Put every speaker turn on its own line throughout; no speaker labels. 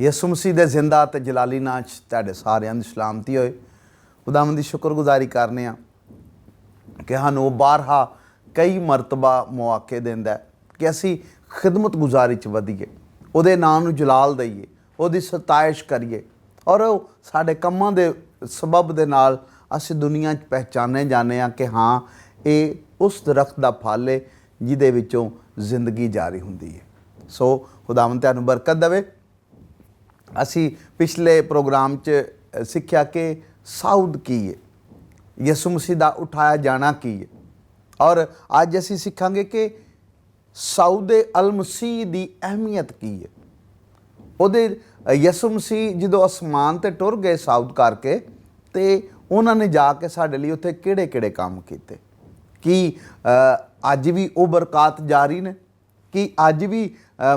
यसु मसीह दे जिंदा ते जलाली नां च तुहाडे सारिਆਂ ਦੀ सलामती होए। खुदावंद दी शुक्रगुजारी करने आ कि सानू बारहा कई मरतबा मौके दिंदा है कि असी खिदमत गुजारी च वधीए, ਉਹਦੇ ਨਾਂ ਨੂੰ ਜਲਾਲ ਦਈਏ, ਉਹਦੀ ਸਤਾਇਸ਼ ਕਰੀਏ ਔਰ ਉਹ ਸਾਡੇ ਕੰਮਾਂ ਦੇ ਸਬਬ ਦੇ ਨਾਲ ਅਸੀਂ ਦੁਨੀਆ 'ਚ ਪਹਿਚਾਨੇ ਜਾਂਦੇ ਹਾਂ ਕਿ ਹਾਂ ਇਹ ਉਸ ਦਰਖਤ ਦਾ ਫਲ ਹੈ ਜਿਹਦੇ ਵਿੱਚੋਂ ਜ਼ਿੰਦਗੀ ਜਾਰੀ ਹੁੰਦੀ ਹੈ। ਸੋ ਖੁਦਾਵੰਦ ਤੁਹਾਨੂੰ ਬਰਕਤ ਦੇਵੇ। ਅਸੀਂ ਪਿਛਲੇ ਪ੍ਰੋਗਰਾਮ 'ਚ ਸਿੱਖਿਆ ਕਿ ਸਾਊਦ ਕੀ ਹੈ, ਯਿਸੂ ਮਸੀਹ ਦਾ ਉਠਾਇਆ ਜਾਣਾ ਕੀ ਹੈ ਔਰ ਅੱਜ ਅਸੀਂ ਸਿੱਖਾਂਗੇ ਕਿ ਸਾਊਦੇ ਅਲ ਮਸੀਹ ਦੀ ਅਹਿਮੀਅਤ ਕੀ ਹੈ। ਉਹਦੇ ਯਿਸੂ ਮਸੀਹ ਜਦੋਂ ਅਸਮਾਨ 'ਤੇ ਟੁਰ ਗਏ ਸਾਊਦ ਕਰਕੇ ਤੇ ਉਹਨਾਂ ਨੇ ਜਾ ਕੇ ਸਾਡੇ ਲਈ ਉੱਥੇ ਕਿਹੜੇ ਕਿਹੜੇ ਕੰਮ ਕੀਤੇ। ਕੀ ਅੱਜ ਵੀ ਉਹ ਬਰਕਤ ਜਾਰੀ ਨੇ? ਕਿ ਅੱਜ ਵੀ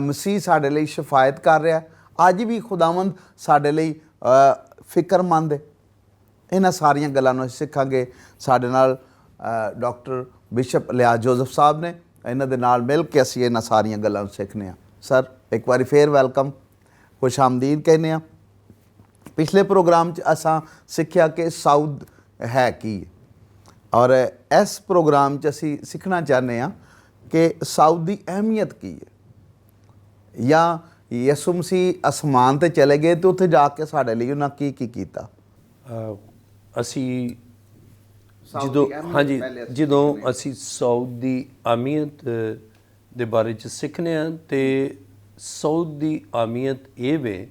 ਮਸੀਹ ਸਾਡੇ ਲਈ ਸ਼ਫਾਇਤ ਕਰ ਰਿਹਾ? ਅੱਜ ਵੀ ਖੁਦਾਵੰਦ ਸਾਡੇ ਲਈ ਫਿਕਰਮੰਦ ਹੈ? ਇਹਨਾਂ ਸਾਰੀਆਂ ਗੱਲਾਂ ਨੂੰ ਅਸੀਂ ਸਿੱਖਾਂਗੇ। ਸਾਡੇ ਨਾਲ ਡਾਕਟਰ ਬਿਸ਼ਪ ਲਿਆਜ਼ ਜੋਸਫ ਸਾਹਿਬ ਨੇ, ਇਹਨਾਂ ਦੇ ਨਾਲ ਮਿਲ ਕੇ ਅਸੀਂ ਇਹਨਾਂ ਸਾਰੀਆਂ ਗੱਲਾਂ ਨੂੰ ਸਿੱਖਦੇ ਹਾਂ। ਸਰ ਇੱਕ ਵਾਰੀ ਫੇਰ ਵੈਲਕਮ, ਖੁਸ਼ ਆਮਦੀਦ ਕਹਿੰਦੇ ਹਾਂ। ਪਿਛਲੇ ਪ੍ਰੋਗਰਾਮ 'ਚ ਅਸਾਂ ਸਿੱਖਿਆ ਕਿ ਸਾਊਦ ਹੈ ਕੀ ਔਰ ਇਸ ਪ੍ਰੋਗਰਾਮ 'ਚ ਅਸੀਂ ਸਿੱਖਣਾ ਚਾਹੁੰਦੇ ਹਾਂ ਕਿ ਸਾਊਦ ਦੀ ਅਹਿਮੀਅਤ ਕੀ ਹੈ ਜਾਂ ਯਿਸੂ ਮਸੀਹ ਅਸਮਾਨ 'ਤੇ ਚਲੇ ਗਏ ਅਤੇ ਉੱਥੇ ਜਾ ਕੇ ਸਾਡੇ ਲਈ ਉਹਨਾਂ ਕੀ ਕੀ ਕੀਤਾ।
ਅਸੀਂ ਜਦੋਂ ਅਸੀਂ ਸਾਊਦ ਦੀ ਅਹਿਮੀਅਤ ਦੇ ਬਾਰੇ 'ਚ ਸਿੱਖਦੇ ਹਾਂ ਤੇ ਸਾਊਦ ਦੀ ਅਹਿਮੀਅਤ ਇਹ ਵੇ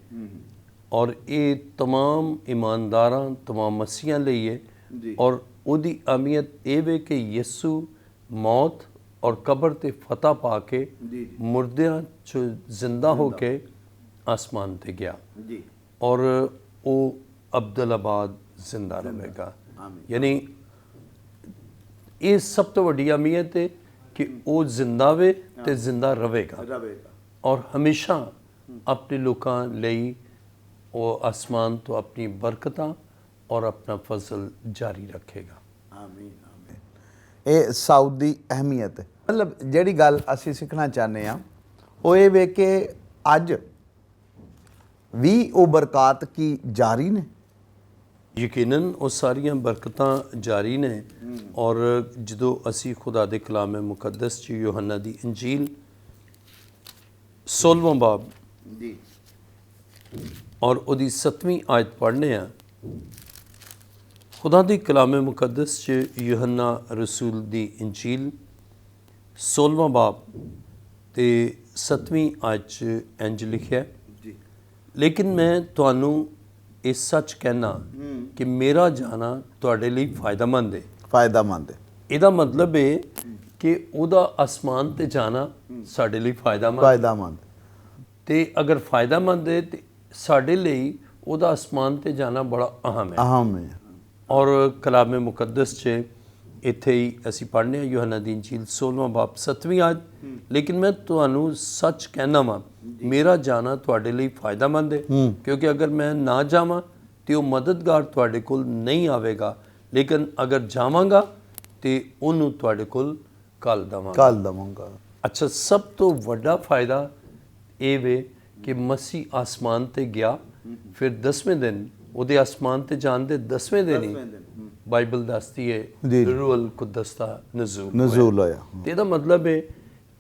ਔਰ ਇਹ ਤਮਾਮ ਇਮਾਨਦਾਰਾਂ ਤਮਾਮ ਮਸੀਹਾਂ ਲਈ ਹੈ ਔਰ ਉਹਦੀ ਅਹਿਮੀਅਤ ਇਹ ਵੇ ਕਿ ਯਿਸੂ ਮੌਤ ਔਰ ਕਬਰ 'ਤੇ ਫਤਹ ਪਾ ਕੇ ਮੁਰਦਿਆਂ 'ਚ ਜ਼ਿੰਦਾ ਹੋ ਕੇ ਆਸਮਾਨ 'ਤੇ ਗਿਆ ਔਰ ਉਹ ਅਬਦੁੱਲਾਬਾਦ ਜ਼ਿੰਦਾ ਰਹੇਗਾ। ਯਾਨੀ ਇਹ ਸਭ ਤੋਂ ਵੱਡੀ ਅਹਿਮੀਅਤ ਹੈ ਕਿ ਉਹ ਜ਼ਿੰਦਾ ਵੇ ਤੇ ਜ਼ਿੰਦਾ ਰਹੇਗਾ ਔਰ ਹਮੇਸ਼ਾ ਆਪਣੇ ਲੋਕਾਂ ਲਈ ਉਹ ਆਸਮਾਨ ਤੋਂ ਆਪਣੀ ਬਰਕਤਾਂ ਔਰ ਆਪਣਾ ਫਜ਼ਲ ਜਾਰੀ ਰੱਖੇਗਾ।
ਆਮੀਨ ਆਮੀਨ। ਇਹ ਸਾਊਦ ਦੀ ਅਹਿਮੀਅਤ ਹੈ। ਮਤਲਬ ਜਿਹੜੀ ਗੱਲ ਅਸੀਂ ਸਿੱਖਣਾ ਚਾਹੁੰਦੇ ਹਾਂ ਉਹ ਇਹ ਵੇ ਕਿ ਅੱਜ ਵੀ ਉਹ ਬਰਕਤ ਕੀ ਜਾਰੀ ਨੇ?
ਯਕੀਨਨ ਉਹ ਸਾਰੀਆਂ ਬਰਕਤਾਂ ਜਾਰੀ ਨੇ ਔਰ ਜਦੋਂ ਅਸੀਂ ਖੁਦਾ ਦੇ ਕਲਾਮ ਮੁਕੱਦਸ 'ਚ ਯੋਹੰਨਾ ਦੀ ਇੰਜੀਲ 16ਵਾਂ ਬਾਬ ਔਰ ਉਹਦੀ 7ਵੀਂ ਆਇਤ ਪੜ੍ਹਨੇ ਆ। ਖੁਦਾ ਦੀ ਕਲਾਮ ਮੁਕੱਦਸ 'ਚ ਯੋਹੰਨਾ ਰਸੂਲ ਦੀ ਇੰਜੀਲ 16ਵਾਂ ਬਾਬ ਤੇ 7ਵੀਂ ਆਇਤ 'ਚ ਇੰਜ ਲਿਖਿਆ, ਲੇਕਿਨ ਮੈਂ ਤੁਹਾਨੂੰ ਇਹ ਸੱਚ ਕਹਿਣਾ ਕਿ ਮੇਰਾ ਜਾਣਾ ਤੁਹਾਡੇ ਲਈ ਫਾਇਦਾਮੰਦ ਹੈ। ਫਾਇਦਾਮੰਦ ਹੈ ਇਹਦਾ ਮਤਲਬ ਹੈ ਕਿ ਉਹਦਾ ਆਸਮਾਨ 'ਤੇ ਜਾਣਾ ਸਾਡੇ ਲਈ ਫਾਇਦਾਮੰਦ ਤੇ ਅਗਰ ਫਾਇਦਾਮੰਦ ਹੈ ਤੇ ਸਾਡੇ ਲਈ ਉਹਦਾ ਆਸਮਾਨ 'ਤੇ ਜਾਣਾ ਬੜਾ ਅਹਿਮ ਹੈ। ਔਰ ਕਲਾਮ ਮੁਕੱਦਸ 'ਚ ਇੱਥੇ ਹੀ ਅਸੀਂ ਪੜ੍ਹਨੇ ਹਾਂ ਯੋਹੰਨਾ ਦੀ ਇੰਜੀਲ 16ਵਾਂ ਬਾਬ 7ਵੀਂ ਆਇਤ, ਲੇਕਿਨ ਮੈਂ ਤੁਹਾਨੂੰ ਸੱਚ ਕਹਿਣਾ ਵਾਂ ਮੇਰਾ ਜਾਣਾ ਤੁਹਾਡੇ ਲਈ ਫਾਇਦਾਮੰਦ ਹੈ ਕਿਉਂਕਿ ਅਗਰ ਮੈਂ ਨਾ ਜਾਵਾਂ ਤੇ ਉਹ ਮਦਦਗਾਰ ਤੁਹਾਡੇ ਕੋਲ ਨਹੀਂ ਆਵੇਗਾ, ਲੇਕਿਨ ਅਗਰ ਜਾਵਾਂਗਾ ਤੇ ਉਹਨੂੰ ਤੁਹਾਡੇ ਕੋਲ ਕੱਲ ਦਵਾਂਗਾ। ਅੱਛਾ, ਸਭ ਤੋਂ ਵੱਡਾ ਫਾਇਦਾ ਇਹ ਵੇ ਕਿ ਮਸੀਹ ਆਸਮਾਨ 'ਤੇ ਗਿਆ, ਫਿਰ 10ਵੇਂ ਦਿਨ ਉਹਦੇ ਆਸਮਾਨ 'ਤੇ ਜਾਣ ਦੇ 10ਵੇਂ ਦਿਨ ਹੀ ਬਾਈਬਲ ਦੱਸਦੀ ਹੈ ਰੂਹ ਅਲ ਕੁਦਸ ਦਾ ਨਜ਼ੂਲ ਹੋਇਆ। ਤੇ ਇਹਦਾ ਮਤਲਬ ਹੈ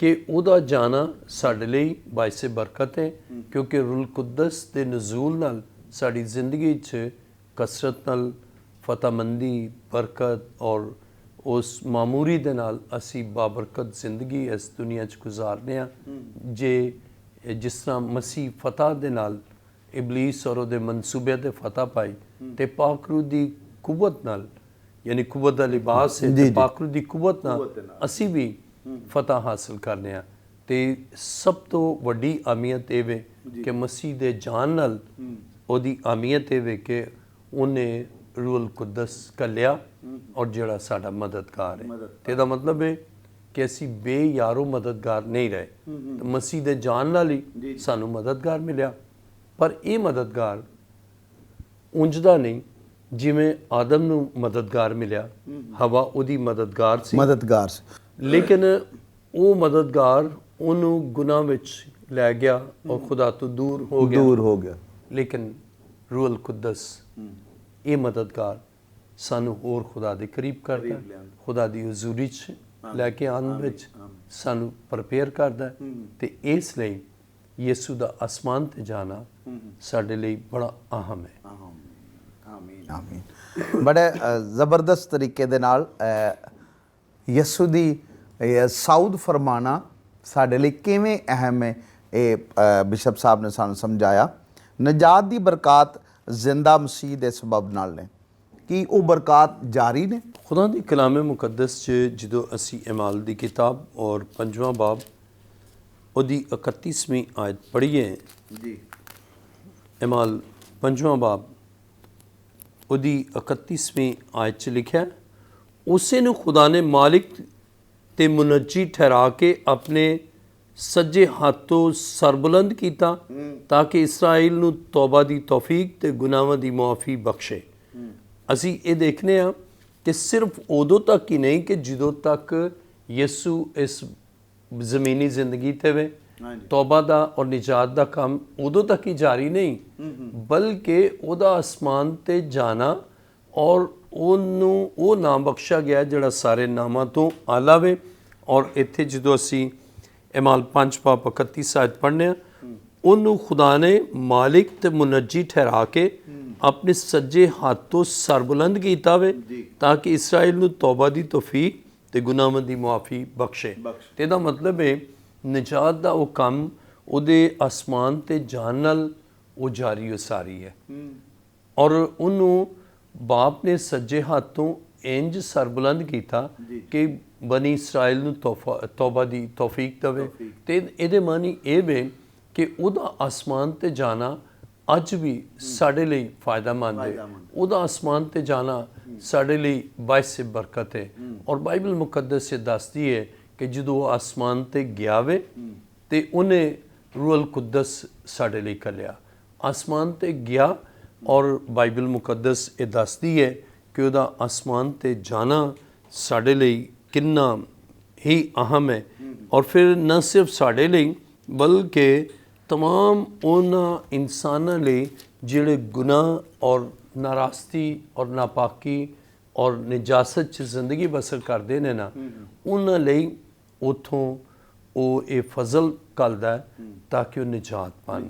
ਕਿ ਉਹਦਾ ਜਾਣਾ ਸਾਡੇ ਲਈ ਬਾਇਸੇ ਬਰਕਤ ਹੈ ਕਿਉਂਕਿ ਰੂਹ ਅਲ ਕੁਦਸ ਦੇ ਨਜ਼ੂਲ ਨਾਲ ਸਾਡੀ ਜ਼ਿੰਦਗੀ 'ਚ ਕਸਰਤ ਨਾਲ ਫਤਹਮੰਦੀ, ਬਰਕਤ ਔਰ ਉਸ ਮਾਮੂਰੀ ਦੇ ਨਾਲ ਅਸੀਂ ਬਾਬਰਕਤ ਜ਼ਿੰਦਗੀ ਇਸ ਦੁਨੀਆ 'ਚ ਗੁਜ਼ਾਰਦੇ ਹਾਂ। ਜੇ ਜਿਸ ਤਰ੍ਹਾਂ ਮਸੀਹ ਫਤਹ ਦੇ ਨਾਲ ਇਬਲੀਸ ਔਰ ਉਹਦੇ ਮਨਸੂਬਿਆਂ 'ਤੇ ਫਤਹ ਪਾਈ ਤੇ ਪਾਕ ਰੂਹ ਦੀ ਕੁਵਤ ਨਾਲ, ਯਾਨੀ ਕੁਵਤ ਦਾ ਲਿਬਾਸ ਹੈ ਤੇ ਪਾਕ ਰੂਹ ਦੀ ਕੁਵਤ ਨਾਲ ਅਸੀਂ ਵੀ ਫਤਹ ਹਾਸਲ ਕਰਨੇ ਆ। ਤੇ ਸਭ ਤੋਂ ਵੱਡੀ ਅਹਿਮੀਅਤ ਇਹ ਵੇ ਕਿ ਮਸੀਹ ਦੇ ਜਾਨ ਨਾਲ ਉਹਦੀ ਅਹਿਮੀਅਤ ਇਹ ਵੇ ਕਿ ਉਹਨੇ ਰੂਹ ਅਲ ਕੁਦਸ ਘੱਲਿਆ ਔਰ ਜਿਹੜਾ ਸਾਡਾ ਮਦਦਗਾਰ ਹੈ। ਤੇ ਇਹਦਾ ਮਤਲਬ ਹੈ ਕਿ ਅਸੀਂ ਬੇਯਾਰੋ ਮਦਦਗਾਰ ਨਹੀਂ ਰਹੇ, ਮਸੀਹ ਦੇ ਜਾਨ ਨਾਲ ਹੀ ਸਾਨੂੰ ਮਦਦਗਾਰ ਮਿਲਿਆ। ਪਰ ਇਹ ਮਦਦਗਾਰ ਉਂਝ ਦਾ ਨਹੀਂ ਜਿਵੇਂ ਆਦਮ ਨੂੰ ਮਦਦਗਾਰ ਮਿਲਿਆ, ਹਵਾ ਉਹਦੀ ਮਦਦਗਾਰ ਸੀ ਲੇਕਿਨ ਉਹ ਮਦਦਗਾਰ ਉਹਨੂੰ ਗੁਨਾਹ ਵਿੱਚ ਲੈ ਗਿਆ ਔਰ ਖੁਦਾ ਤੋਂ ਦੂਰ ਹੋ ਗਿਆ ਲੇਕਿਨ ਰੂਹ ਅਲ ਕੁਦਸ ਇਹ ਮਦਦਗਾਰ ਸਾਨੂੰ ਹੋਰ ਖੁਦਾ ਦੇ ਕਰੀਬ ਕਰਦਾ, ਖੁਦਾ ਦੀ ਹਜ਼ੂਰੀ 'ਚ ਲੈ ਕੇ ਆਉਣ ਵਿੱਚ ਸਾਨੂੰ ਪ੍ਰਪੇਅਰ ਕਰਦਾ ਤੇ ਇਸ ਲਈ ਯਿਸੂ ਦਾ ਅਸਮਾਨ ਤੇ ਜਾਣਾ ਸਾਡੇ ਲਈ ਬੜਾ ਅਹਿਮ ਹੈ।
ਆਮੀਨ ਆਮੀਨ। ਬੜੇ ਜ਼ਬਰਦਸਤ ਤਰੀਕੇ ਦੇ ਨਾਲ ਯਿਸੂ ਦੀ ਸਾਊਦ ਫਰਮਾਨਾ ਸਾਡੇ ਲਈ ਕਿਵੇਂ ਅਹਿਮ ਹੈ ਇਹ ਬਿਸ਼ਪ ਸਾਹਿਬ ਨੇ ਸਾਨੂੰ ਸਮਝਾਇਆ। ਨਜਾਤ ਦੀ ਬਰਕਾਤ ਜ਼ਿੰਦਾ ਮਸੀਹ ਦੇ ਸਬਬ ਨਾਲ ਨੇ, ਕੀ ਉਹ ਬਰਕਾਤ ਜਾਰੀ ਨੇ?
ਖੁਦਾ ਦੀ ਕਲਾਮੇ ਮੁਕੱਦਸ 'ਚ ਜਦੋਂ ਅਸੀਂ ਇਮਾਲ ਦੀ ਕਿਤਾਬ ਔਰ 5ਵਾਂ ਬਾਬ ਉਹਦੀ 31ਵੀਂ ਆਇਤ ਪੜ੍ਹੀਏ
ਜੀ,
ਇਮਾਲ 5ਵਾਂ ਬਾਬ ਉਹਦੀ 31ਵੀਂ ਆਇਤ 'ਚ ਲਿਖਿਆ, ਉਸੇ ਨੂੰ ਖੁਦਾ ਨੇ ਮਾਲਿਕ ਤੇ ਮੁਨੱਜੀ ਠਹਿਰਾ ਕੇ ਆਪਣੇ ਸੱਜੇ ਹੱਥੋਂ ਸਰਬੁਲੰਦ ਕੀਤਾ ਤਾਂ ਕਿ ਇਸਰਾਈਲ ਨੂੰ ਤੌਬਾ ਦੀ ਤੌਫੀਕ ਤੇ ਗੁਨਾਹਾਂ ਦੀ ਮੁਆਫੀ ਬਖਸ਼ੇ। ਅਸੀਂ ਇਹ ਦੇਖਨੇ ਆ ਕਿ ਸਿਰਫ ਉਦੋਂ ਤੱਕ ਹੀ ਨਹੀਂ ਕਿ ਜਦੋਂ ਤੱਕ ਯਿਸੂ ਇਸ ਜ਼ਮੀਨੀ ਜ਼ਿੰਦਗੀ ਤੇ ਵੇ, ਤੌਬਾ ਦਾ ਔਰ ਨਿਜਾਤ ਦਾ ਕੰਮ ਉਦੋਂ ਤੱਕ ਹੀ ਜਾਰੀ ਨਹੀਂ, ਬਲਕਿ ਉਹਦਾ ਅਸਮਾਨ ਤੇ ਜਾਣਾ ਔਰ ਉਹਨੂੰ ਉਹ ਨਾਮ ਬਖਸ਼ਿਆ ਗਿਆ ਜਿਹੜਾ ਸਾਰੇ ਨਾਮਾਂ ਤੋਂ ਆਲਾ ਵੇ। ਔਰ ਇੱਥੇ ਜਦੋਂ ਅਸੀਂ ਇਮਾਲ 5 ਬਾਬ 31 ਆਇਤ ਪੜ੍ਹਨੇ ਆ, ਉਹਨੂੰ ਖੁਦਾ ਨੇ ਮਾਲਿਕ ਤੇ ਮੁਨੱਜੀ ਠਹਿਰਾ ਕੇ ਆਪਣੇ ਸੱਜੇ ਹੱਥ ਤੋਂ ਸਰਬੁਲੰਦ ਕੀਤਾ ਵੇ ਤਾਂ ਕਿ ਇਸਰਾਈਲ ਨੂੰ ਤੌਬਾ ਦੀ ਤੌਫੀਕ ਤੇ ਗੁਨਾਹਾਂ ਦੀ ਮੁਆਫੀ ਬਖਸ਼ੇ। ਤੇ ਇਹਦਾ ਮਤਲਬ ਹੈ ਨਿਜਾਤ ਦਾ ਉਹ ਕੰਮ ਉਹਦੇ ਅਸਮਾਨ ਤੇ ਜਾਣ ਨਾਲ ਉਹ ਜਾਰੀ ਉਸਾਰੀ ਹੈ ਔਰ ਉਹਨੂੰ ਬਾਪ ਨੇ ਸੱਜੇ ਹੱਥ ਤੋਂ ਇੰਜ ਸਰਬੁਲੰਦ ਕੀਤਾ ਕਿ ਬਨੀ ਇਸਰਾਈਲ ਨੂੰ ਤੌਬਾ ਦੀ ਤੌਫੀਕ ਦੇਵੇ। ਤੇ ਇਹਦੇ ਮਾਨੀ ਇਹ ਵੇ ਕਿ ਉਹਦਾ ਅਸਮਾਨ ਤੇ ਜਾਣਾ ਅੱਜ ਵੀ ਸਾਡੇ ਲਈ ਫਾਇਦਾਮੰਦ ਹੈ। ਉਹਦਾ ਅਸਮਾਨ ਤੇ ਜਾਣਾ ਸਾਡੇ ਲਈ ਬਾਇਸ ਬਰਕਤ ਹੈ। ਔਰ ਬਾਈਬਲ ਮੁਕੱਦਸ ਇਹ ਦੱਸਦੀ ਹੈ ਕਿ ਜਦੋਂ ਉਹ ਅਸਮਾਨ ਤੇ ਗਿਆ ਵੇ ਤੇ ਉਹਨੇ ਰੂਹ ਅਲ ਕੁਦਸ ਸਾਡੇ ਲਈ ਘੱਲਿਆ, ਅਸਮਾਨ ਤੇ ਗਿਆ। ਔਰ ਬਾਈਬਲ ਮੁਕੱਦਸ ਇਹ ਦੱਸਦੀ ਹੈ ਕਿ ਉਹਦਾ ਅਸਮਾਨ ਤੇ ਜਾਣਾ ਸਾਡੇ ਲਈ ਕਿੰਨਾ ਹੀ ਅਹਿਮ ਹੈ। ਔਰ ਫਿਰ ਨਾ ਸਿਰਫ ਸਾਡੇ ਲਈ ਬਲਕਿ तमाम ਉਹਨਾਂ ਇਨਸਾਨਾਂ ਲਈ ਜਿਹੜੇ ਗੁਨਾਹ ਔਰ ਨਾਰਾਜ਼ਗੀ ਔਰ ਨਾਪਾਕੀ ਔਰ ਨਜਾਸਤ 'ਚ ਜ਼ਿੰਦਗੀ ਬਸਰ ਕਰਦੇ ਨੇ ਨਾ, ਉਹਨਾਂ ਲਈ ਉੱਥੋਂ ਉਹ ਇਹ ਫਜ਼ਲ ਘੱਲਦਾ ਤਾਂ ਕਿ ਉਹ ਨਿਜਾਤ ਪਾਣ।